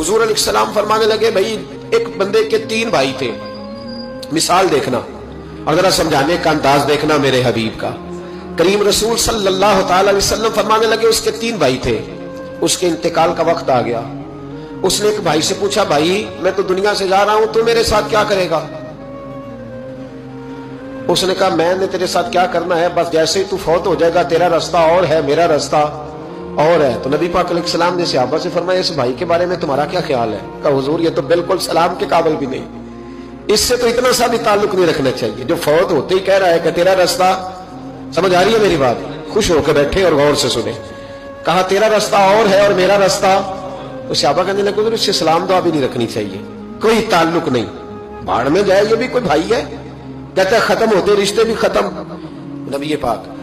حضور علیہ السلام فرمانے لگے بھائی ایک بندے کے 3 بھائی تھے، مثال دیکھنا اور ذرا سمجھانے کا انداز دیکھنا میرے حبیب کا۔ کریم رسول صلی اللہ تعالی علیہ وسلم فرمانے لگے اس کے 3 بھائی تھے، اس کے انتقال کا وقت آ گیا۔ اس نے ایک بھائی سے پوچھا بھائی میں تو دنیا سے جا رہا ہوں، تو میرے ساتھ کیا کرے گا؟ اس نے کہا میں نے تیرے ساتھ کیا کرنا ہے، بس جیسے ہی تو فوت ہو جائے گا تیرا رستہ اور ہے میرا رستہ اور ہے۔ تو نبی پاک علیہ السلام نے صحابہ سے فرمایا اس بھائی کے بارے میں تمہارا کیا خیال ہے؟ کہا حضور یہ تو بالکل سلام کے قابل بھی نہیں، اس سے تو اتنا سا بھی تعلق نہیں رکھنا چاہیے، جو فوت ہوتے ہی کہہ رہا ہے کہ تیرا رستہ، سمجھ آ رہی ہے میری بات؟ خوش ہو کے بیٹھے اور غور سے سنیں۔ کہا تیرا رستہ اور ہے اور میرا رستہ، تو صحابہ کہنے لگے حضور اس سے سلام دعا بھی نہیں رکھنی چاہیے، کوئی تعلق نہیں، بھاڑ میں جائے یہ بھی کوئی بھائی ہے؟ کہتا ہے ختم ہوتے رشتے بھی ختم۔ نبی پاک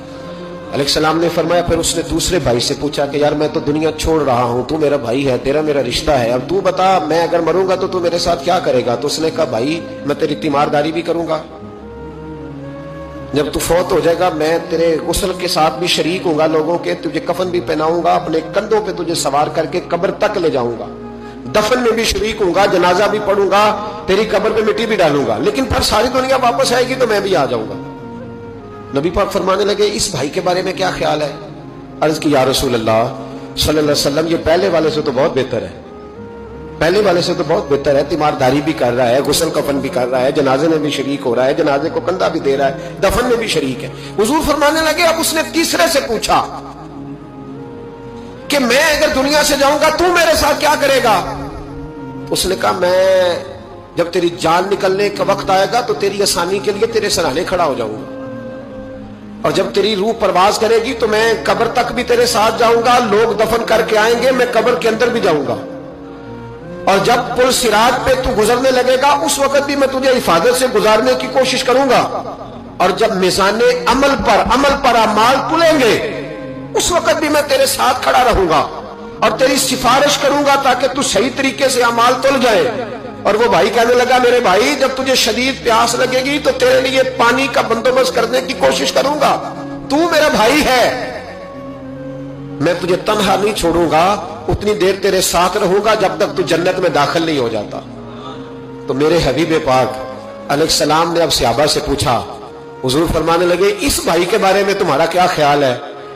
علیہ السلام نے فرمایا، پھر اس نے دوسرے بھائی سے پوچھا کہ یار میں تو دنیا چھوڑ رہا ہوں، تو میرا بھائی ہے، تیرا میرا رشتہ ہے، اب تو بتا میں اگر مروں گا تو میرے ساتھ کیا کرے گا؟ تو اس نے کہا بھائی میں تیری تیمارداری بھی کروں گا، جب تو فوت ہو جائے گا میں تیرے غسل کے ساتھ بھی شریک ہوں گا لوگوں کے، تجھے کفن بھی پہناؤں گا، اپنے کندھوں پہ تجھے سوار کر کے قبر تک لے جاؤں گا، دفن میں بھی شریک ہوں گا، جنازہ بھی پڑھوں گا، تیری قبر پہ مٹی بھی ڈالوں گا، لیکن پھر ساری دنیا واپس آئے گی تو میں بھی آ جاؤں گا۔ نبی پاک فرمانے لگے اس بھائی کے بارے میں کیا خیال ہے؟ عرض کی یا رسول اللہ صلی اللہ علیہ وسلم یہ پہلے والے سے تو بہت بہتر ہے، پہلے والے سے تو بہت بہتر ہے، تیمارداری بھی کر رہا ہے، غسل کفن بھی کر رہا ہے، جنازے میں بھی شریک ہو رہا ہے، جنازے کو کندھا بھی دے رہا ہے، دفن میں بھی شریک ہے۔ حضور فرمانے لگے اب اس نے تیسرے سے پوچھا کہ میں اگر دنیا سے جاؤں گا تو میرے ساتھ کیا کرے گا؟ اس نے کہا میں جب تیری جان نکلنے کا وقت آئے گا تو تیری آسانی کے لیے تیرے سرانے کھڑا ہو جاؤں گا، اور جب تیری روح پرواز کرے گی تو میں قبر تک بھی تیرے ساتھ جاؤں گا، لوگ دفن کر کے آئیں گے، میں قبر کے اندر بھی جاؤں گا، اور جب پل صراط پہ تو گزرنے لگے گا اس وقت بھی میں تجھے حفاظت سے گزارنے کی کوشش کروں گا، اور جب میزان عمل پر اعمال تلیں گے اس وقت بھی میں تیرے ساتھ کھڑا رہوں گا اور تیری سفارش کروں گا تاکہ تو صحیح طریقے سے اعمال تل جائے۔ اور وہ بھائی کہنے لگا میرے بھائی جب تجھے شدید پیاس لگے گی تو تیرے لیے پانی کا بندوبست کرنے کی کوشش کروں گا، تو میرا بھائی ہے، میں تجھے تنہا نہیں چھوڑوں گا، اتنی دیر تیرے ساتھ رہوں گا جب تک تو جنت میں داخل نہیں ہو جاتا۔ تو میرے حبیب پاک علیہ السلام نے اب صحابہ سے پوچھا، حضور فرمانے لگے اس بھائی کے بارے میں تمہارا کیا خیال ہے؟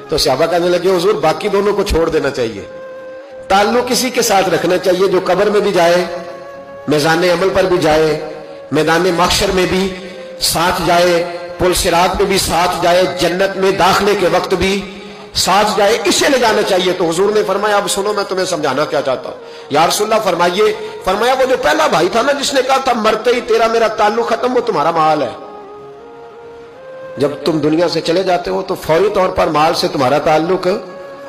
تو صحابہ کہنے لگے حضور باقی دونوں کو چھوڑ دینا چاہیے، تعلق کسی کے ساتھ رکھنا چاہیے جو قبر میں بھی جائے، میزان عمل پر بھی جائے، میدان محشر میں بھی ساتھ جائے، پل صراط میں بھی ساتھ جائے، جنت میں داخلے کے وقت بھی ساتھ جائے، اسے لے جانا چاہیے۔ تو حضور نے فرمایا اب سنو میں تمہیں سمجھانا کیا چاہتا ہوں۔ یا رسول اللہ فرمائیے۔ فرمایا وہ جو پہلا بھائی تھا نا جس نے کہا تھا مرتے ہی تیرا میرا تعلق ختم، وہ تمہارا مال ہے، جب تم دنیا سے چلے جاتے ہو تو فوری طور پر مال سے تمہارا تعلق۔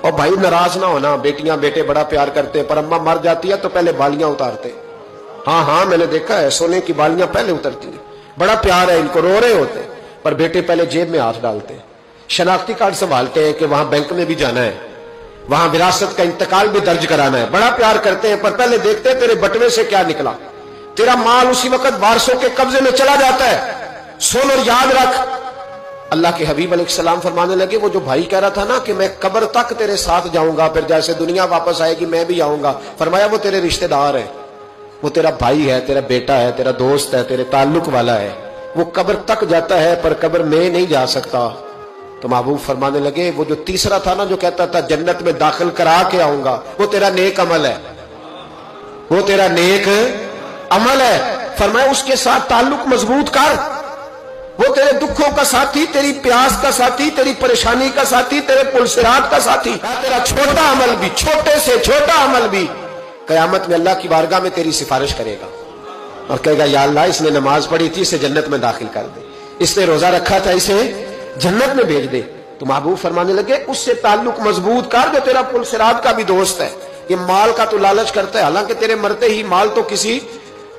اور بھائی ناراض نہ ہونا، بیٹیاں بیٹے بڑا پیار کرتے، پر اماں مر جاتی ہے تو پہلے بالیاں اتارتے، ہاں میں نے دیکھا ہے، سونے کی بالیاں پہلے اترتی ہیں، بڑا پیار ہے ان کو، رو رہے ہوتے، پر بیٹے پہلے جیب میں ہاتھ ڈالتے، شناختی کارڈ سنبھالتے ہیں کہ وہاں بینک میں بھی جانا ہے، وہاں وراثت کا انتقال بھی درج کرانا ہے، بڑا پیار کرتے ہیں، پر پہلے دیکھتے ہیں تیرے بٹوے سے کیا نکلا، تیرا مال اسی وقت وارثوں کے قبضے میں چلا جاتا ہے، سن اور یاد رکھ۔ اللہ کے حبیب علیہ السلام فرمانے لگے وہ جو بھائی کہہ رہا تھا نا کہ میں قبر تک تیرے ساتھ جاؤں گا، پھر جیسے دنیا واپس آئے گی میں بھی آؤں گا، فرمایا وہ تیرے رشتہ دار ہے، وہ تیرا بھائی ہے، تیرا بیٹا ہے، تیرا دوست ہے، تیرے تعلق والا ہے، وہ قبر تک جاتا ہے پر قبر میں نہیں جا سکتا۔ تو محبوب فرمانے لگے وہ جو تیسرا تھا نا جو کہتا تھا جنت میں داخل کرا کے آؤں گا، وہ تیرا نیک عمل ہے، وہ تیرا نیک عمل ہے، فرمایا اس کے ساتھ تعلق مضبوط کر، وہ تیرے دکھوں کا ساتھی، تیری پیاس کا ساتھی، تیری پریشانی کا ساتھی، تیرے پل صراط کا ساتھی، تیرا چھوٹا عمل بھی، چھوٹے سے چھوٹا عمل بھی قیامت میں اللہ کی بارگاہ میں تیری سفارش کرے گا اور کہے گا یا اللہ اس نے نماز پڑھی تھی اسے جنت میں داخل کر دے، اس نے روزہ رکھا تھا اسے جنت میں بھیج دے۔ تو محبوب فرمانے لگے اس سے تعلق مضبوط کر جو تیرا پل صراط کا بھی دوست ہے۔ یہ مال کا تو لالچ کرتا ہے، حالانکہ تیرے مرتے ہی مال تو کسی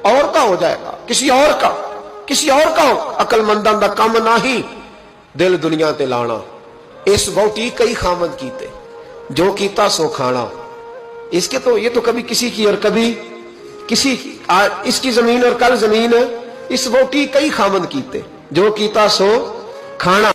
اور کا ہو جائے گا، کسی اور کا ہو۔ عقل منداں دا کم نہیں دل دنیا تے لانا، اس بوٹی کئی خامد کیتے جو کیتا سو کھانا، اس کے تو یہ تو کبھی کسی کی اور کبھی کسی کی، اس کی زمین اور کل زمین، اس بوٹی کئی خامد کیتے جو کیتا سو کھانا۔